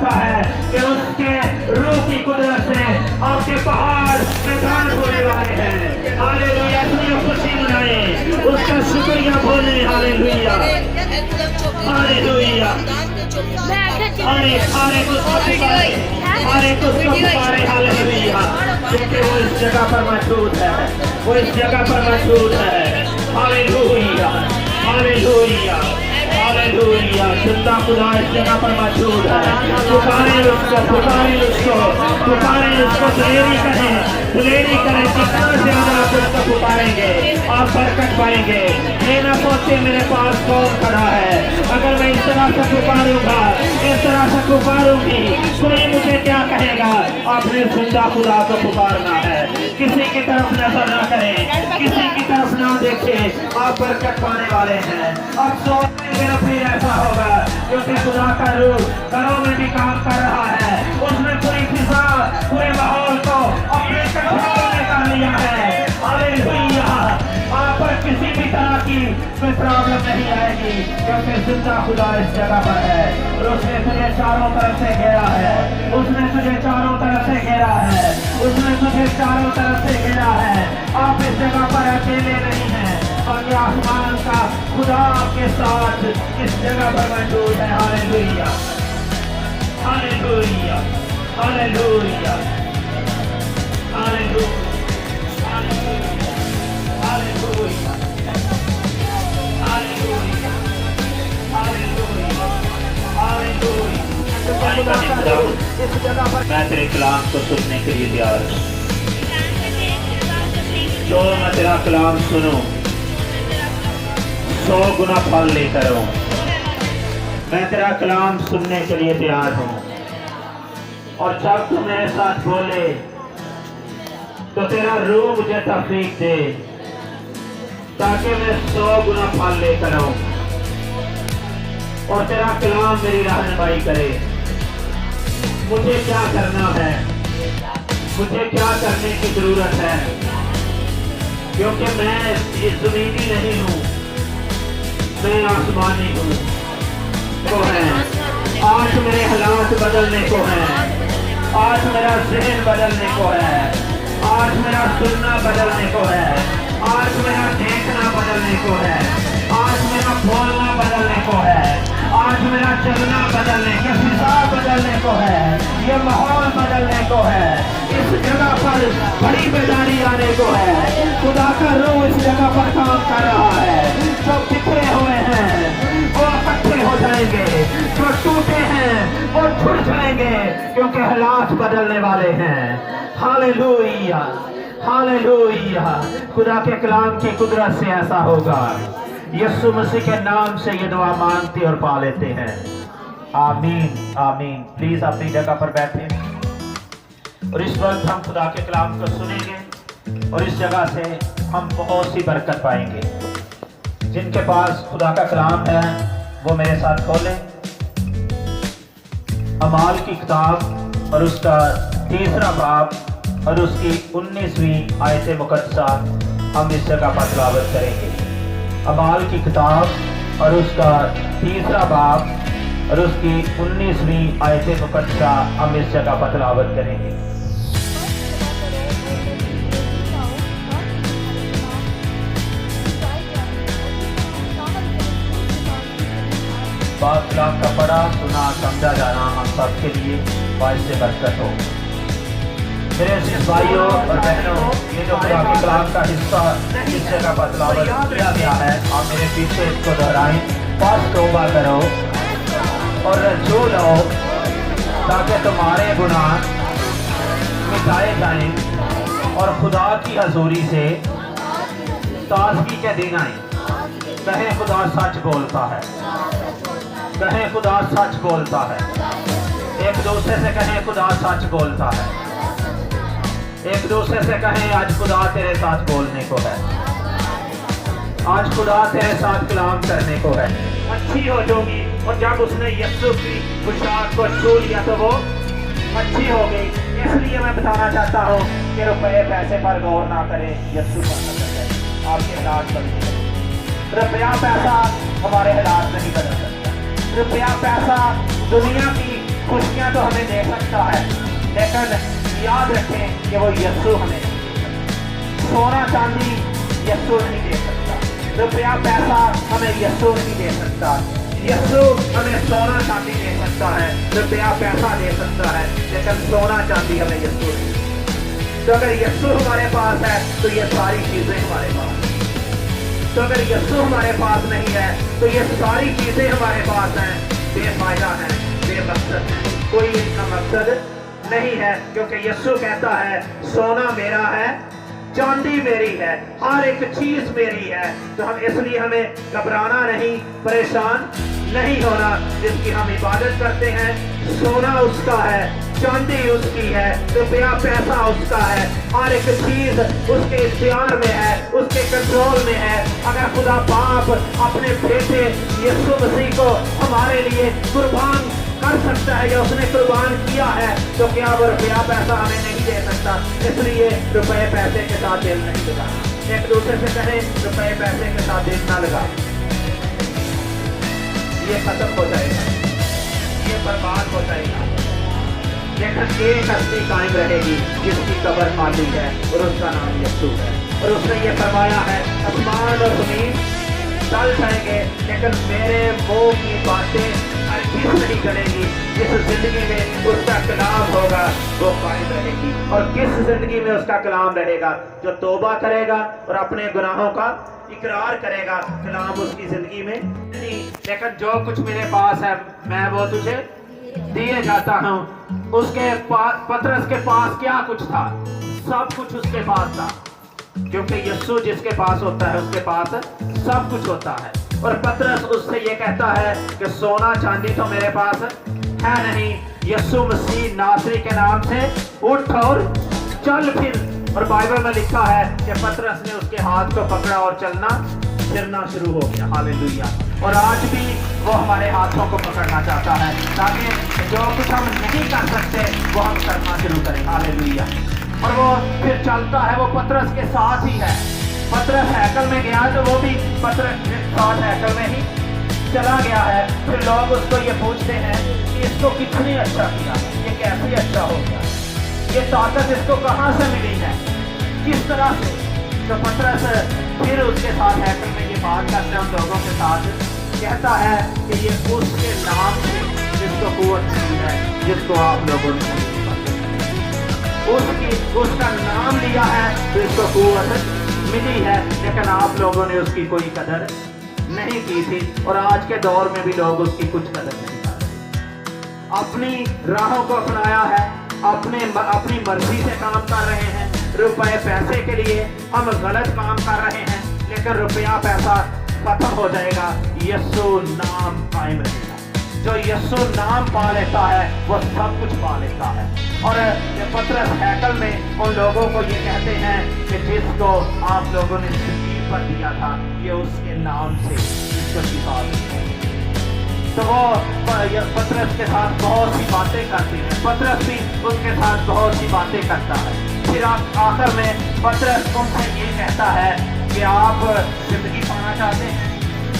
चाहता है कि उसके रूह की कुदरत से आपके पहाड़ मैदान होने वाले हैं। हालेलुया, इसलिए खुशी मनाएं, उसका शुक्रिया बोलें। हालेलुया, हालेलुया, सारे को पुकारे। हालेलुया, क्योंकि वो इस जगह पर मौजूद है, वो इस जगह पर मौजूद है। हालेलुया, हालेलुया, हालेलुया, जिंदा खुदा इस जगह पर मौजूद है। पुकारें उसको, पुकारें उसको, पुकारें उसको, दिलेरी करें, दिलेरी करें। जितना ज्यादा आप उसको पुकारेंगे आप बरकत पाएंगे। ये ना सोचे मेरे पास कौन खड़ा है, अगर मैं इस तरह से पुकारूंगा, इस तरह से पुकारूंगी, कोई मुझे क्या कहेगा। आपने जिंदा खुदा को पुकारना है, किसी की तरफ नजर ना करें, किसी की तरफ ना देखें, आप बरकत पाने वाले हैं। अब सोचेंगे फिर ऐसा होगा, क्योंकि खुदा का रूह घरों में भी काम कर रहा है। उसने पूरी फिजा, पूरे माहौल को अपने कंट्रोल में कर लिया है। हालेलुया, आप पर किसी भी तरह की कोई प्रॉब्लम नहीं आएगी, क्योंकि जिंदा खुदा इस जगह पर है और उसने तुझे चारों तरफ से घेरा है। उसने तुझे चारों तरफ से घेरा है, उसने तुझे चारों तरफ से घेरा है। आप इस जगह पर अकेले नहीं हैं, और आसमान का खुदा आपके साथ इस जगह पर मौजूद है। Hallelujah, hallelujah, hallelujah, hallelujah, hallelujah, मैं तेरे कलाम को सुनने के लिए तैयार हूँ। जो मैं तेरा कलाम सुनूं 100 गुना फल लेकर हूँ। मैं तेरा कलाम सुनने के लिए तैयार हूँ, और जब तू मेरे साथ बोले तो तेरा रूह मुझे तौफीक दे, ताकि मैं 100 गुना फल लेकर आऊं और तेरा कलाम मेरी रहनुमाई करे। मुझे क्या करना है, मुझे क्या करने की जरूरत है, क्योंकि मैं इस जमीनी नहीं हूँ, मैं आसमानी हूँ। तो है आज मेरे हालात बदलने को है, आज मेरा जहन बदलने को है, आज मेरा सुनना बदलने को है, आज मेरा देखना बदलने को है, आज मेरा बोलना बदलने को है, आज मेरा चलना बदलने के हिसाब बदलने को है, ये माहौल बदलने को है। इस जगह पर बड़ी बेदारी आने को है। खुदा का रूह इस जगह पर काम कर रहा है। जो बिखरे हुए हैं वो इकट्ठे हो जाएंगे, जो टूटे हैं वो छुट जाएंगे, क्योंकि हालात बदलने वाले हैं। हालेलुया, हालेलुया, खुदा के कलाम की कुदरत से ऐसा होगा। यीशु मसीह के नाम से ये दुआ मांगते और पा लेते हैं। आमीन, आमीन। प्लीज अपनी जगह पर बैठे, और इस वक्त हम खुदा के कलाम को सुनेंगे, और इस जगह से हम बहुत सी बरकत पाएंगे। जिनके पास खुदा का कलाम है वो मेरे साथ खोलें अमाल की किताब और उसका 3रा बाब और उसकी 19वीं आयत मुकद्दसा हम इस जगह पर तिलावत करेंगे। अमाल की किताब और उसका 3रा बाब और उसकी 19वीं आयत मुकद्दसा हम इस जगह पर तिलावत करेंगे। बात कलाम का पढ़ा सुना समझा जाना हम सब के लिए बाइस से बरकत हो। मेरे अजीज भाइयों और बहनों, ये जो खुदा के कलाम का हिस्सा इस जगह पर तिलावत किया गया है, आप मेरे पीछे इसको दोहराएं। पास तौबा करो और रजू लो, ताकि तुम्हारे गुनाह मिटाए जाएं और खुदा की हजूरी से ताजगी के दिन आए। कहें खुदा सच बोलता है, कहें खुदा सच बोलता है। एक दूसरे से कहें खुदा सच बोलता है। एक दूसरे से कहें आज खुदा तेरे साथ बोलने को है, आज खुदा तेरे साथ कलाम करने को है। अच्छी हो जाएगी, और जब उसने यीशु की खुशहाल को छू लिया तो वो अच्छी हो गई। इसलिए मैं बताना चाहता हूँ कि रुपये पैसे पर गौर ना करें, यीशु पर नजर करें, आपके हालात बदल सकते। रुपया पैसा हमारे हालात नहीं बदल सकता। रुपया पैसा दुनिया की खुशियाँ तो हमें दे सकता है, लेकिन याद रखें कि वो यीशु हमें नहीं दे सकता। सोना चांदी यीशु नहीं दे सकता, रुपया पैसा हमें यीशु नहीं दे सकता। यीशु हमें सोना चांदी दे सकता है, रुपया पैसा दे सकता है, लेकिन सोना चांदी हमें यीशु नहीं। तो अगर यीशु हमारे पास है तो ये सारी चीजें हमारे पास हैं। तो अगर यीशु हमारे पास नहीं है तो ये सारी चीजें हमारे पास हैं, बेफायदा है, बेमकसद है, कोई इनका मकसद नहीं है। क्योंकि यीशु कहता है सोना मेरा है, चांदी मेरी है, हर एक चीज मेरी है। तो हम इसलिए हमें घबराना नहीं, परेशान नहीं होना। जिसकी हम इबादत करते हैं सोना उसका है, चांदी उसकी है, रुपया पैसा उसका है, हर एक चीज उसके इख्तियार में है, उसके कंट्रोल में है। अगर खुदा बाप अपने बेटे यीशु मसीह को हमारे लिए कुर्बान कर सकता है या उसने कुर्बान किया है, तो क्या वो रुपया पैसा हमें नहीं दे सकता? इसलिए रुपए पैसे के साथ दिल नहीं लगाना। एक दूसरे से कहें रुपए पैसे के साथ दिल ना लगा, ये खत्म हो जाएगा, ये बर्बाद हो जाएगा। लेकिन एक हस्ती कायम रहेगी जिसकी कब्र खाली है और उसका नाम यीशु है। और उसने ये फरमाया है आसमान और जमीन टल जाएंगे लेकिन मेरे मुंह की बातें हरगिज़ नहीं टलेंगी। जिस जिंदगी में उसका कलाम होगा वो कायम रहेगी। और किस जिंदगी में उसका कलाम रहेगा? जो तौबा करेगा और अपने गुनाहों का इकरार करेगा, कलाम उसकी जिंदगी में नहीं। लेकिन जो कुछ मेरे पास है मैं वो तुझे दिए जाता हूँ। उसके पतरस के पास क्या कुछ था? सब कुछ उसके पास था, क्योंकि यीशु जिसके पास होता है उसके पास सब कुछ होता है। और पतरस उससे ये कहता है कि सोना चांदी तो मेरे पास है नहीं, यीशु मसीह नासरी के नाम से उठ और चल फिर। और बाइबल में लिखा है कि पतरस ने उसके हाथ को पकड़ा और चलना फिरना शुरू हो गया। हालेलुया। और आज भी वो हमारे हाथों को पकड़ना चाहता है ताकि जो कुछ हम नहीं कर सकते वो हम करना शुरू करें। हालेलुया। और वो फिर चलता है, वो पतरस के साथ ही है। पतरस हैकल में गया तो वो भी पतरस के साथ हैकल में ही चला गया है। फिर लोग उसको ये पूछते हैं कि इसको किसने अच्छा किया, ये कैसे अच्छा हो गया, ये ताकत इसको कहाँ से मिली है, किस तरह से? तो पतरस फिर उसके साथ हैकल में ये बात करते हैं उन लोगों के साथ, कहता है कि ये उसके नाम से जिसको कुव्वत मिली है, जिसको आप लोगों ने उसका नाम लिया है तो इसको कुव्वत मिली है, लेकिन आप लोगों ने उसकी कोई कदर नहीं की थी। और आज के दौर में भी लोग उसकी कुछ कदर नहीं कर रहे। अपनी राहों को अपनाया है, अपनी मर्जी से काम कर रहे हैं। रुपए पैसे के लिए हम गलत काम कर रहे हैं, लेकिन रुपया पैसा खत्म हो जाएगा, यीशु नाम कायम रहेगा। जो यीशु नाम पा लेता है वो सब कुछ पा लेता है। और पतरस हैकल में उन लोगों को ये कहते हैं कि जिसको आप लोगों ने सलीब पर दिया था ये उसके नाम से इसको शिफा दी। तो वो पतरस के साथ बहुत सी बातें करती हैं, पतरस भी उनके साथ बहुत सी बातें करता है। फिर आखिर में पतरस उनसे ये कहता है कि आप जिंदगी पाना चाहते हैं,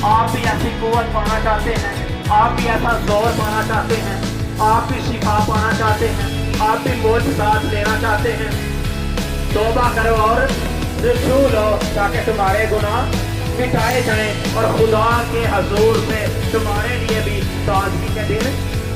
आप भी ऐसी कुव्वत पाना चाहते हैं, आप भी ऐसा जोर पाना चाहते हैं, आप भी शिफा पाना चाहते हैं, आप भी मोजज़ात लेना चाहते हैं, तौबा करो और रजू लो ताकि तुम्हारे गुनाह मिटाए जाएं और खुदा के हजूर से तुम्हारे लिए भी ताजगी के दिन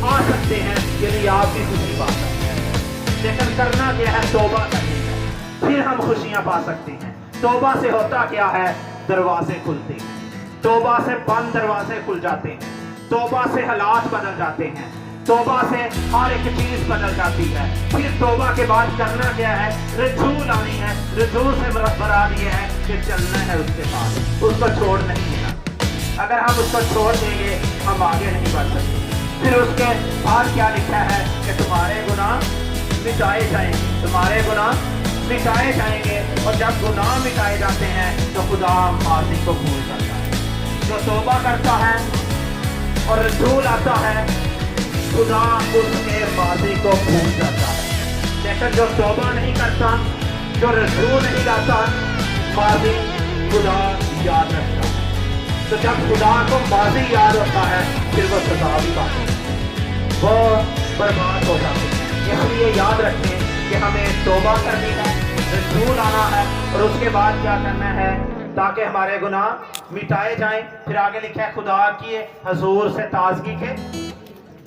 आ सकते हैं यदि आप भी खुशी पा सकते हैं। लेकिन करना क्या है? तौबा करनी है, फिर हम खुशियां पा सकते हैं। तौबा से होता क्या है? दरवाजे खुलते हैं, तौबा से बंद दरवाजे खुल जाते हैं, तौबा से हालात बदल जाते हैं, तौबा से हर एक चीज बदल जाती है। फिर तौबा के बाद करना क्या है? रजू लानी है। रजू से मुराद ये है कि चलना है उसके पास, उसको छोड़ नहीं देना। अगर हम उसको छोड़ देंगे हम आगे नहीं बढ़ सकते। फिर उसके बाद क्या लिखा है कि तुम्हारे गुनाह मिटाए जाएंगे, तुम्हारे गुनाह मिटाए जाएंगे। और जब गुनाह मिटाए जाते हैं तो खुदा माजी को भूल जाता है। जो तौबा करता है और रजू लाता है खुदा उसके माजी को भूल जाता है। लेकिन जो तौबा नहीं करता, जो रजू नहीं लाता, माजी खुदा याद रखता है। तो जब खुदा को माजी याद होता है फिर वो सजा भी पाता है। वो برباد ہو جاتے ہیں۔ اس لیے یاد رکھیں کہ ہمیں توبہ کرنی ہے، رسول آنا ہے، اور اس کے بعد کیا کرنا ہے تاکہ ہمارے گناہ مٹائے جائیں۔ پھر آگے لکھا ہے خدا کی حضور سے تازگی کے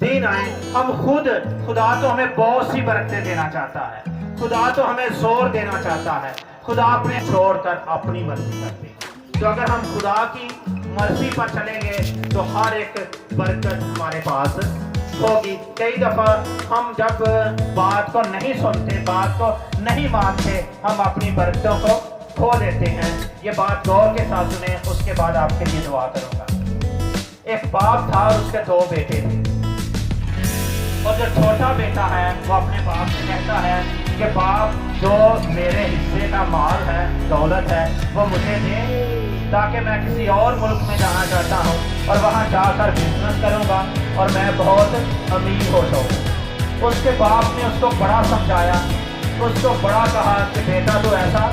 دن آئیں۔ ہم خدا تو ہمیں بہت سی برکتیں دینا چاہتا ہے، خدا تو ہمیں زور دینا چاہتا ہے، خدا اپنے چھوڑ کر اپنی مرضی کرتے ہیں۔ تو اگر ہم خدا کی مرضی پر چلیں گے تو ہر ایک برکت ہمارے پاس ہوگی۔ کئی دفعہ ہم جب بات کو نہیں سنتے، بات کو نہیں مانتے، ہم اپنی برکتوں کو کھو دیتے ہیں۔ یہ بات غور کے ساتھ سنیں، اس کے بعد آپ کے لیے دعا کروں گا۔ ایک باپ تھا اور اس کے 2 بیٹے تھے، اور جو چھوٹا بیٹا ہے وہ اپنے باپ سے کہتا ہے کہ باپ جو میرے حصے کا مال ہے، دولت ہے، وہ مجھے دے تاکہ میں کسی اور ملک میں جانا چاہتا ہوں اور وہاں جا کر بزنس کروں گا اور میں بہت امیر ہو جاؤں۔ اس کے باپ نے اس کو بڑا سمجھایا، اس کو بڑا کہا کہ بیٹا تو ایسا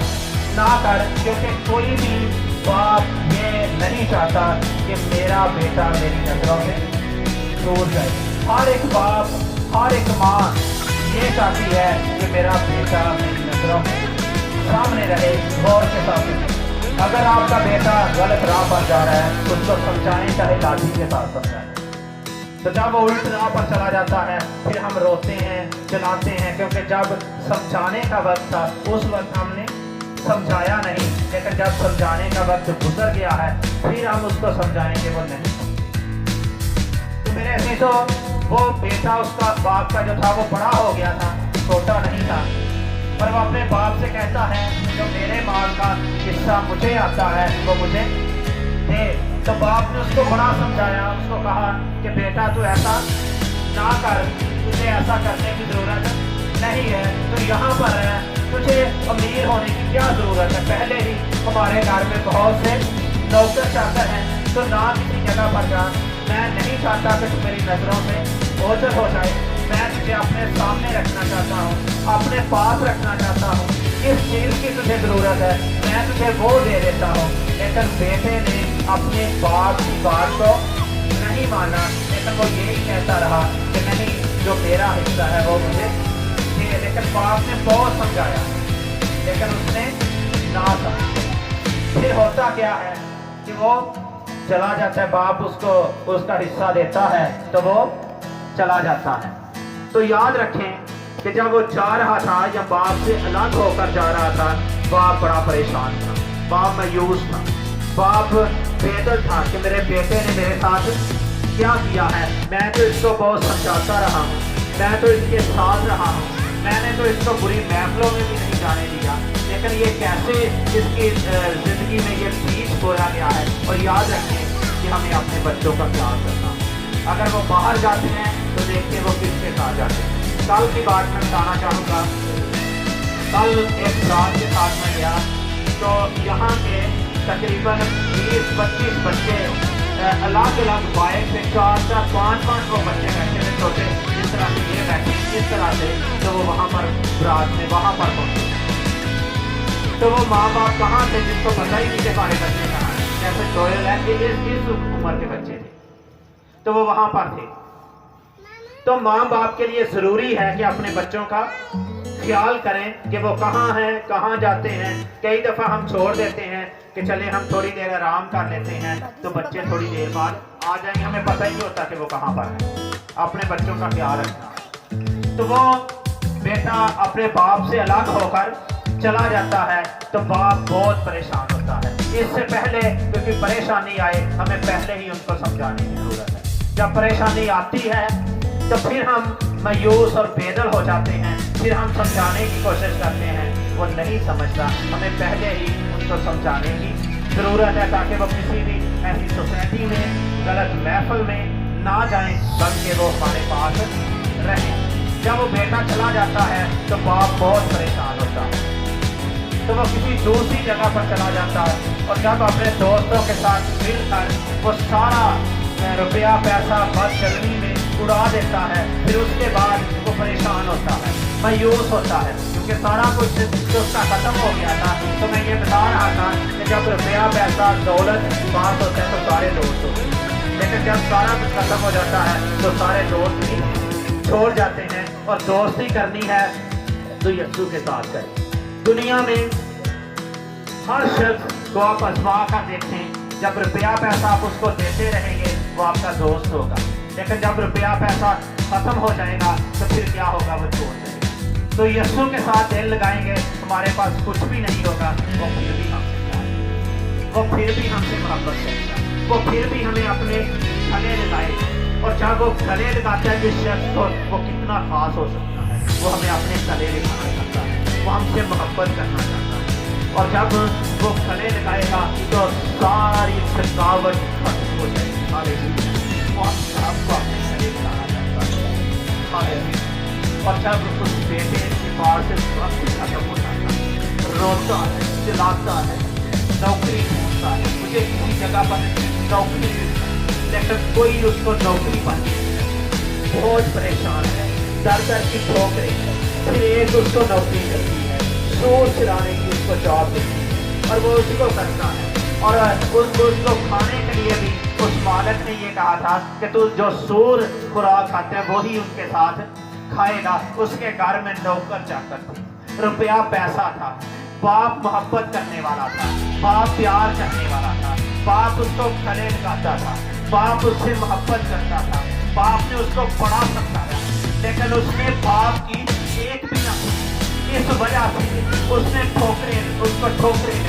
نہ کر، کیونکہ کوئی بھی باپ یہ نہیں چاہتا کہ میرا بیٹا میری نظروں سے دور جائے۔ ہر ایک باپ، ہر ایک ماں یہ چاہتی ہے کہ میرا بیٹا میری نظروں میں سامنے رہے۔ غور کے ساتھ اگر آپ کا بیٹا غلط راہ پر جا رہا ہے، اس کو سمجھائیں، چاہے لاٹھی کے ساتھ سمجھائیں۔ تو جب وہ الٹ راہ پر چلا جاتا ہے پھر ہم روتے ہیں، چلاتے ہیں، کیونکہ جب سمجھانے کا وقت تھا اس وقت ہم نے سمجھایا نہیں، لیکن جب سمجھانے کا وقت گزر گیا ہے پھر ہم اس کو سمجھائیں گے، وہ نہیں۔ تو میرے عزیزو، وہ بیٹا اس کا باپ کا جو تھا وہ بڑا ہو گیا تھا، چھوٹا نہیں تھا، پر وہ اپنے باپ سے کہتا ہے جو میرے مال کا حصہ مجھے آتا ہے وہ مجھے دے۔ تو باپ نے اس کو بڑا سمجھایا، اس کو کہا کہ بیٹا تو ایسا نہ کر، تجھے ایسا کرنے کی ضرورت نہیں ہے، تو یہاں پر ہے، تجھے امیر ہونے کی کیا ضرورت ہے؟ پہلے ہی ہمارے گھر میں بہت سے نوکر چاکر ہیں، تو نہ کسی جگہ پر جا۔ میں نہیں چاہتا کہ تو میری نظروں سے اوجھل ہو جائے، میں تجھے اپنے سامنے رکھنا چاہتا ہوں، اپنے پاس رکھنا چاہتا ہوں۔ اس چیز کی تجھے ضرورت ہے، میں تجھے وہ دے دیتا ہوں۔ لیکن بیٹے نے اپنے باپ کی بات کو نہیں مانا، لیکن وہ یہی کہتا رہا کہ نہیں، جو میرا حصہ ہے وہ مجھے دے۔ لیکن باپ نے بہت سمجھایا لیکن اس نے نہ سمجھا۔ پھر ہوتا کیا ہے کہ وہ چلا جاتا ہے، باپ اس کو اس کا حصہ دیتا ہے تو وہ چلا جاتا ہے۔ تو یاد رکھیں کہ جب وہ جا رہا تھا یا باپ سے الگ ہو کر جا رہا تھا، باپ بڑا پریشان تھا، باپ مایوس تھا، باپ بےدل تھا کہ میرے بیٹے نے میرے ساتھ کیا کیا ہے۔ میں تو اس کو بہت سمجھاتا رہا ہوں، میں تو اس کے ساتھ رہا ہوں، میں نے تو اس کو بری محفلوں میں بھی نہیں جانے دیا، لیکن یہ کیسے اس کی زندگی میں یہ بیج بویا گیا ہے۔ اور یاد رکھیں کہ ہمیں اپنے بچوں کا خیال کرنا، اگر وہ باہر جاتے ہیں تو دیکھتے وہ کس کے ساتھ جاتے ہیں۔ کل کی بات میں بتانا چاہوں گا، کل ایک رات کے ساتھ میں گیا تو یہاں کے تقریباً 20-25 بچے الگ الگ بائک سے 4-5 وہ بچے بیٹھے تھے چھوٹے، جس طرح سے یہ بیٹھے اس طرح سے، تو وہ وہاں پر برات میں وہاں پر پہنچے۔ تو وہ ماں باپ کہاں تھے جس کو پتہ ہی نہیں کہ ہمارے بچے کہاں ہیں، جیسے ٹوئل ہے کہ اس عمر کے بچے تھے، تو وہ وہاں پر تھے۔ تو ماں باپ کے لیے ضروری ہے کہ اپنے بچوں کا خیال کریں کہ وہ کہاں ہیں، کہاں جاتے ہیں۔ کئی دفعہ ہم چھوڑ دیتے ہیں کہ چلے ہم تھوڑی دیر آرام کر لیتے ہیں تو بچے تھوڑی دیر بعد آ جائیں گے، ہمیں پتہ ہی نہیں ہوتا کہ وہ کہاں پر ہیں۔ اپنے بچوں کا خیال رکھنا۔ تو وہ بیٹا اپنے باپ سے الگ ہو کر چلا جاتا ہے تو باپ بہت پریشان ہوتا ہے۔ اس سے پہلے کیونکہ پریشانی آئے ہمیں پہلے ہی ان کو سمجھانے کی ضرورت ہے۔ جب پریشانی آتی ہے تو پھر ہم مایوس اور بےدل ہو جاتے ہیں، پھر ہم سمجھانے کی کوشش کرتے ہیں، وہ نہیں سمجھتا۔ ہمیں پہلے ہی ان کو سمجھانے کی ضرورت ہے تاکہ وہ کسی بھی ایسی سوسائٹی میں، غلط محفل میں نہ جائیں، بلکہ وہ ہمارے پاس رہیں۔ جب وہ بیٹا چلا جاتا ہے تو باپ بہت پریشان ہوتا ہے، تو وہ کسی دوسری جگہ پر چلا جاتا ہے اور جب اپنے دوستوں کے ساتھ مل کر وہ سارا روپیہ پیسہ بس چلنی میں اڑا دیتا ہے، پھر اس کے بعد وہ پریشان ہوتا ہے، مایوس ہوتا ہے، کیونکہ سارا کچھ جو اس کا ختم ہو گیا تھا۔ تو میں یہ بتا رہا تھا کہ جب روپیہ پیسہ دولت بات ہوتا ہے تو سارے دوست ہوتے ہیں، لیکن جب سارا کچھ ختم ہو جاتا ہے تو سارے دوست بھی छोड़ जाते हैं और दोस्ती करनी है तो यीशु के साथ करें। दुनिया में हर शख्स को आप आजमा कर देखें, जब रुपया पैसा आप उसको देते रहेंगे वो आपका दोस्त होगा, लेकिन जब रुपया पैसा खत्म हो जाएगा तो फिर क्या होगा, वो छोड़ देगा। तो यीशु के साथ दिल लगाएंगे, हमारे पास कुछ भी नहीं होगा, वो फिर भी हमसे प्यार, वो फिर भी हमसे मोहब्बत करेगा, वो फिर भी हमें अपने गले लगाएगा। और जब वो गले लगाता है जिस शख्स को, वो कितना खास हो सकता है, वो हमें अपने गले लगाना चाहता है, वो हमसे मोहब्बत करना चाहता है। और जब वो गले लगाएगा तो सारी थकावट खत्म हो जाएगी। हालेलुया। और आपको अपने गले लगाना चाहता है। हालेलुया। और जब उस बेटे के पास से सब कुछ खत्म हो जाता है, रोता है, चिल्लाता है, नौकरी ढूंढता है, मुझे किसी जगह पर नौकरी, लेकिन कोई उसको नौकरी पर बहुत परेशान है, दर दर की ठोकरें है, फिर एक उसको नौकरी करती है, सूर चलाने की उसको जॉब देती है और वो उसको करता है। और उसको खाने के लिए भी उस मालिक ने ये कहा था कि तू जो सूर खुराक खाते हैं वही उनके साथ खाएगा। उसके घर में नौकर चाकर थे, रुपया पैसा था, बाप मोहब्बत करने वाला था, बाप प्यार करने वाला था, बाप उसको गले लगाता था, बाप उससे मोहब्बत करता था, बाप ने उसको बड़ा समझाया, लेकिन उसने बाप की एक भी ना सुनी। इस वजह से उसने उसको ठोकरें,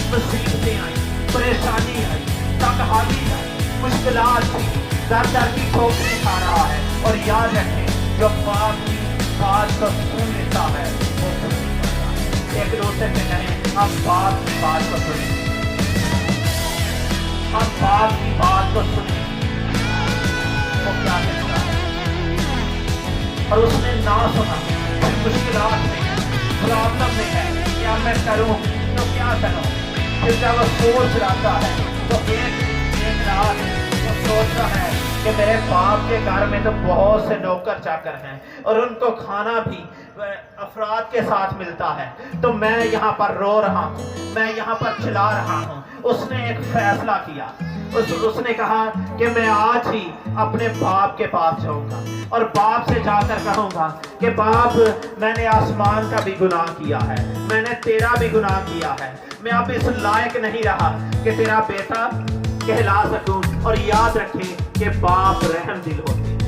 मुसीबतें आई, परेशानी आई, तंगहाली आई, मुश्किलात थी, दर दर की ठोकरें खा रहा है। और याद रखें, जो बाप की बात को सुन लेता है वो खुश होता है। एक दूसरे से कहें, हम बाप की बात को सुनें, हम बाप की बात को सुने। वो क्या कहता है, और उसने ना सुना, फिर मुश्किलात में प्रॉब्लम में है, क्या मैं करूं तो क्या करूं। फिर जब वो सोच रहा है तो एक रात वो सोचता है कि मेरे बाप के घर में तो बहुत से नौकर चाकर हैं और उनको खाना भी अफराद के साथ मिलता है, तो मैं यहाँ पर रो रहा हूँ, मैं यहाँ पर चिल्ला रहा हूँ। उसने एक फैसला किया, उसने कहा कि मैं आज ही अपने बाप के पास जाऊंगा और बाप से जाकर कहूंगा कि बाप, मैंने आसमान का भी गुनाह किया है, मैंने तेरा भी गुनाह किया है, मैं अब इस लायक नहीं रहा कि तेरा बेटा कहला सकूं। और याद रखें कि बाप रहम दिल होते हैं,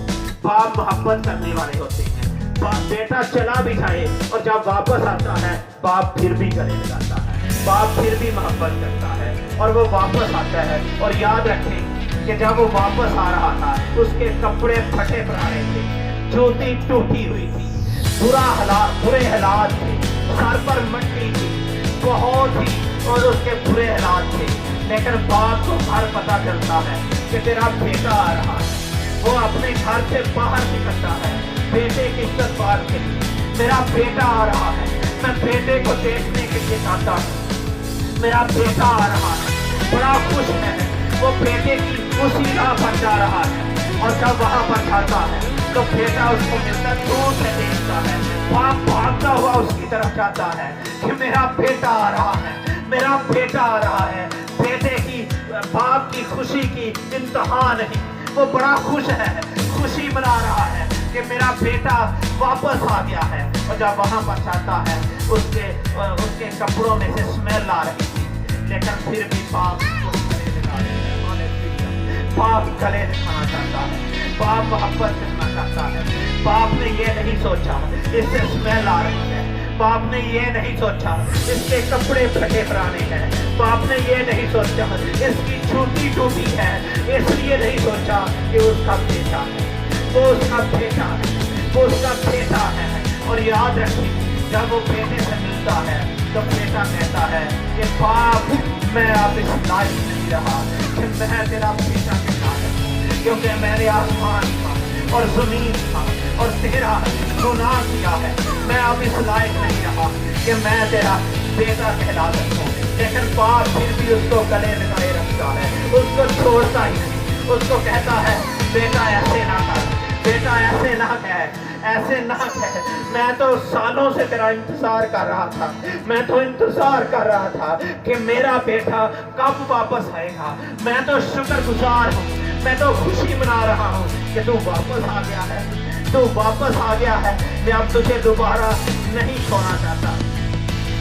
बाप मोहब्बत करने वाले होते हैं। बेटा चला भी जाए और जब वापस आता है बाप फिर भी गले लगाता है, बाप फिर भी मोहब्बत करता है और वो वापस आता है। और याद रखें कि जब वो वापस आ रहा था उसके कपड़े फटे पुराने थे, जूती टूटी हुई थी, बुरे हालात थे, सर पर मट्टी थी, बहुत ही और उसके बुरे हालात थे। लेकिन बाप को हर पता चलता है कि तेरा बेटा आ रहा है, वो अपने घर से बाहर निकलता है बेटे की इस्तकबाल के लिए। मेरा बेटा आ रहा है, मैं बेटे को देखने के लिए आता हूँ, मेरा बेटा आ रहा है, बड़ा खुश है। वो बेटे की उसी राह पर जा रहा है और जब वहां पर जाता है तो बेटा उसको मिलता, दूर से देखता है, बाप भागता हुआ उसकी तरफ जाता है कि मेरा बेटा आ रहा है, मेरा बेटा आ रहा है। बेटे की, बाप की खुशी की इंतहा नहीं, वो बड़ा खुश है, खुशी मना रहा है कि मेरा बेटा वापस आ गया है। और जब वहां पर जाता है उसके कपड़ों में से स्मेल आ रही थी, लेकिन फिर भी बाप बाप गले दिखाना चाहता है, बाप मोहब्बत करना चाहता है। बाप ने ये नहीं सोचा इससे स्मेल आ रही है, बाप ने ये नहीं सोचा इसके कपड़े फटे पुराने हैं, बाप ने ये नहीं सोचा इसकी जूती टूटी है, इसलिए नहीं सोचा कि उसका बेटा है, वो उसका बेटा है, वो उसका बेटा है। और याद रखिए, जब वो बेटे से मिलता है तो बेटा कहता है कि बाप, मैं अब इस लायक नहीं रहा कि मैं तेरा बेटा कहता है, क्योंकि मैंने आसमान था और जमीन था और तेरा गुनाह किया है, मैं अब इस लायक नहीं रहा कि मैं तेरा बेटा कहला सकूं। लेकिन बाप फिर भी उसको गले लगाए रखता है, उसको छोड़ता ही नहीं, उसको कहता है बेटा ऐसे ना कर, बेटा ऐसे ना कह, ऐसे ना कह, मैं तो सालों से तेरा इंतजार कर रहा था, मैं तो इंतजार कर रहा था कि मेरा बेटा कब वापस आएगा। मैं तो शुक्रगुजार हूँ, मैं तो खुशी मना रहा हूँ कि तू वापस आ गया है, तू वापस आ गया है, मैं अब तुझे दोबारा नहीं छोड़ना चाहता।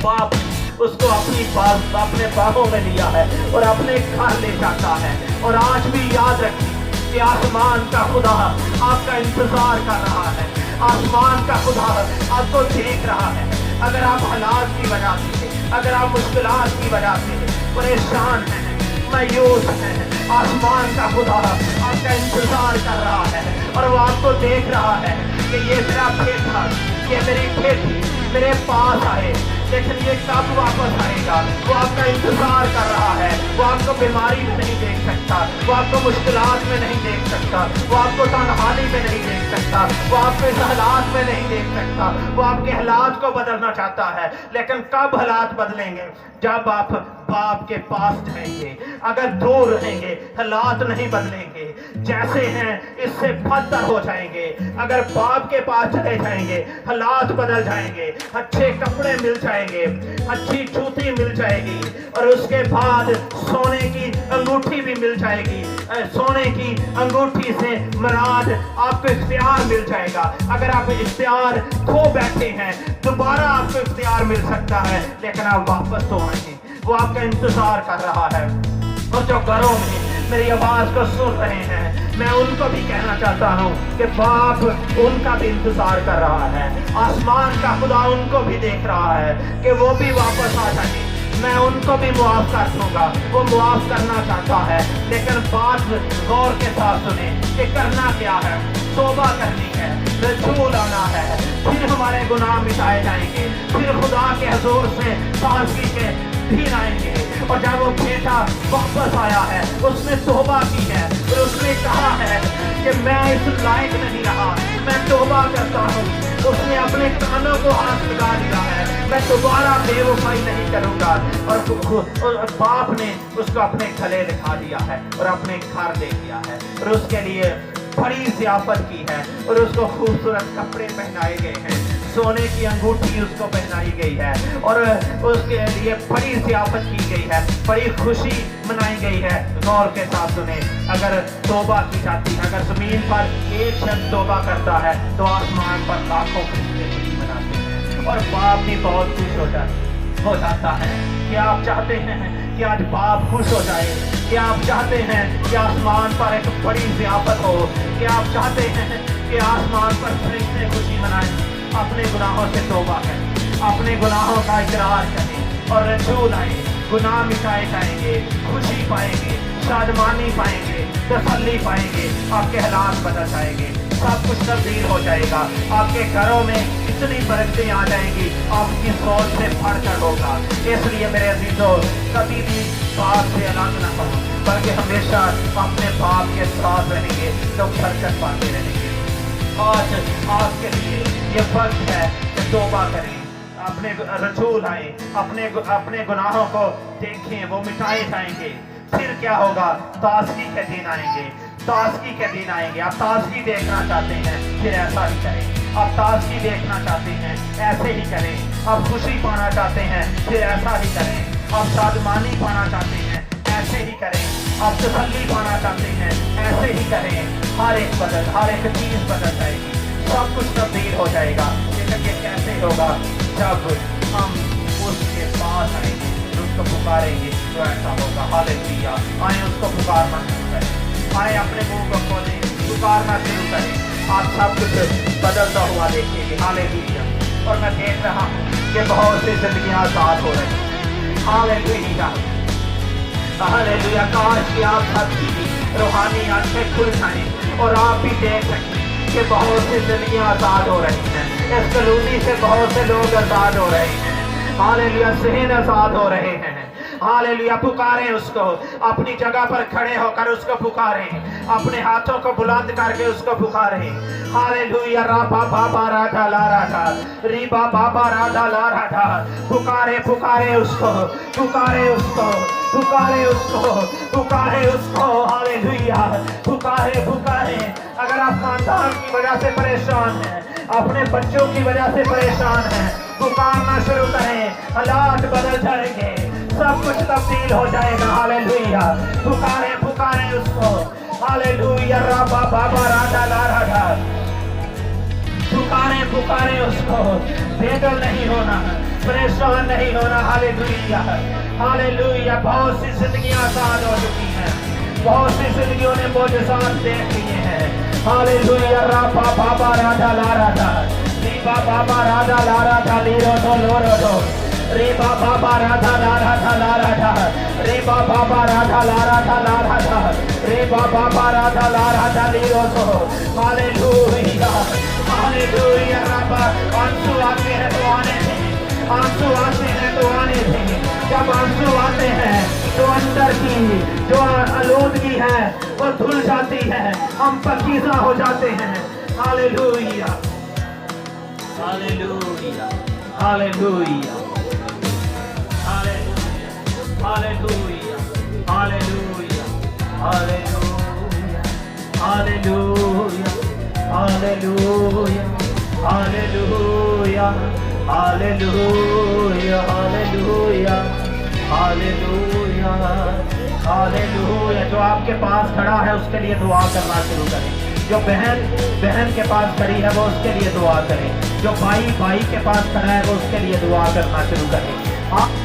बाप उसको अपने बाहों में लिया है और अपने घर ले जाता है। और आज भी याद रखिए कि आसमान का खुदा आपका इंतजार कर रहा है, आसमान का खुदा आपको देख रहा है। अगर आप हालात की वजह से, अगर आप मुश्किलात की वजह से परेशान हैं, मायूस हैं, आसमान का खुदा आपका इंतजार कर रहा है और वो आपको देख रहा है कि ये मेरा बेटा, ये मेरी बेटी मेरे पास आए, लेकिन ये कब वापस आएगा। वो आपका इंतजार कर रहा है। वो आपको बीमारी में नहीं देख सकता, वो आपको मुश्किलात में नहीं देख सकता, वो आपको तन्हाई में नहीं देख सकता, वो आपको इस हालात में नहीं देख सकता। वो आपके हालात को बदलना चाहता है, लेकिन कब हालात बदलेंगे? जब आप बाप के पास जाएंगे। अगर दूर रहेंगे हालात नहीं बदलेंगे, जैसे हैं इससे बदतर हो जाएंगे। अगर बाप के पास चले जाएंगे हालात बदल जाएंगे, अच्छे कपड़े मिल जाएंगे, अच्छी जूती मिल जाएगी और उसके बाद सोने की अंगूठी भी मिल जाएगी। सोने की अंगूठी से मुराद आपको इख्तियार मिल जाएगा। अगर आप इख्तियार खो बैठे हैं दोबारा आपको इख्तियार मिल सकता है, लेकिन आप वापस तो आएंगे। वो आपका इंतजार कर रहा है। और जो घरों में मेरी आवाज को सुन रहे हैं, मैं उनको भी कहना चाहता हूँ कि बाप उनका भी इंतजार कर रहा है। आसमान का खुदा उनको भी देख रहा है कि वो भी वापस आ जाए। मैं उनको भी मुआफ कर दूंगा। वो मुआफ करना चाहता है, लेकिन बात गौर के साथ सुने कि करना क्या है। तौबा करनी है, रसूल आना है, फिर हमारे गुनाह मिटाए जाएंगे, फिर खुदा के हुजूर से ताज़गी के दिन आएंगे। और जब वो बेटा वापस आया है, उसने तौबा की है और उसने कहा है कि मैं इस लायक नहीं रहा, मैं तौबा करता हूँ। उसने अपने कानों को हाथ लगा दिया है, मैं दोबारा बेवफाई नहीं करूंगा। और बाप ने उसको अपने गले दिखा दिया है और अपने घर ले गया है और उसके लिए बड़ी ज़ियाफत की है और उसको खूबसूरत कपड़े पहनाए गए हैं, सोने की अंगूठी उसको पहनाई गई है और उसके लिए बड़ी ज़ियाफत की गई है, बड़ी खुशी मनाई गई है। गौर के साथ सुने, अगर तौबा की जाती है, अगर ज़मीन पर एक शख्स तौबा करता है तो आसमान पर लाखों खुशी मनाते हैं और बाप भी बहुत खुश हो जाता है। क्या आप चाहते हैं कि आज बाप खुश हो जाए? क्या आप चाहते हैं कि आसमान पर एक बड़ी ज़ियाफत हो? क्या आप चाहते हैं कि आसमान पर फरिश्ते खुशी मनाएं? अपने गुनाहों से तौबा करें, अपने गुनाहों का इकरार करें और रसूल आए, गुनाह मिटाए जाएंगे, खुशी पाएंगे, शादमानी पाएंगे, तसल्ली पाएंगे, आपके हालात बदल जाएंगे, सब कुछ तब्दील हो जाएगा। आपके घरों में इतनी बरकतें आ जाएंगी, आपकी सोच से बढ़कर होगा। इसलिए मेरे अजीजों, कभी भी बाप से अलग न हो, बल्कि हमेशा अपने बाप के साथ रहेंगे तो बरकत पाते रहेंगे। आज आपके लिए ये वक्त है कि तौबा करें, अपने रसूल आए, अपने गुनाहों को देखें, वो मिटाए जाएंगे। फिर क्या होगा? ताज़गी के दिन आएंगे, ताज़गी के दिन आएंगे। आप ताज़गी देखना चाहते हैं, फिर ऐसा ही करें। आप ताज़गी देखना चाहते हैं, ऐसे ही करें। आप खुशी पाना चाहते हैं, फिर ऐसा ही करें। आप शादमानी पाना चाहते हैं, ऐसे ही करें। आप तसल्ली पाना चाहते हैं, ऐसे ही करें। हर एक चीज़ बदल जाएगी, सब कुछ तब्दील हो जाएगा। लेकिन ये कैसे होगा? जब हम उसके पास आएंगे, उसको पुकारेंगे तो ऐसा होगा। हालेलुया! आए उसको पुकारना शुरू करें, आए अपने मुंह को खोलें, पुकारना शुरू करें, आप सब कुछ बदलता हुआ देखेंगे। हालेलुया! और मैं देख रहा हूँ कि बहुत सी जिंदगियाँ आजाद हो रही हैं। हालेलुया! हालेलुया! काश कि आप सबकी रूहानी आंखें खुल जाएं और आप भी देख सकें कि बहुत सी जिंदगियाँ आजाद हो रही हैं। इस कॉलोनी से बहुत से लोग आजाद हो रहे हैं। हालेलुया! ज़हन आजाद हो रहे हैं। हालेलुया! पुकारें उसको, अपनी जगह पर खड़े होकर उसको पुकारें, अपने हाथों को बुलंद करके उसको पुकारें। हालेलुया! राबा बाबा राधा ला राधा, रीबा बाबा राधा ला राधा। पुकारे पुकारे उसको, पुकारे उसको, पुकारे उसको, पुकारे उसको। हालेलुया! पुकारे पुकारे। अगर आप खानदान की वजह से परेशान हैं, अपने बच्चों की वजह से परेशान हैं, पुकारना शुरू करें, हालात बदल जाएंगे, सब कुछ तब्दील हो जाएगा। हालेलुया! पुकारे पुकारे उसको। हालेलुया! राबा बाबा राधा ला राधा। पुकारे पुकारे उसको, बेदल नहीं होना, परेशान नहीं होना। Hallelujah hallelujah. बहुत सी जिंदगियां आसान हो चुकी हैं, बहुत सी जिंदगियों ने मोजज़ात देख लिए हैं। हालेलुया। रापा बाबा राधा ला राधा, रीबा बाबा राधा ला राधा, लीरो तो लो रो, रीबा बाबा राधा ला राधा ला राधा, रीबा बाबा राधा ला राधा ला राधा, रीबा बाबा राधा ला राधा, लीरो तो। Hallelujah hallelujah. रब्बा आंसू आते हैं तो आने थे, आंसू आते हैं तो आने थे। जब आंसू आते हैं तो अंदर की जो आलूदगी है वो धुल जाती है, हम पकीज़ा हो जाते हैं। Hallelujah hallelujah hallelujah hallelujah hallelujah hallelujah hallelujah hallelujah hallelujah hallelujah hallelujah hallelujah hallelujah. जो आपके पास खड़ा है उसके लिए दुआ करना शुरू करें। जो बहन के पास खड़ी है वो उसके लिए दुआ करें। जो भाई के पास खड़ा है वो उसके लिए दुआ करना शुरू करें। आप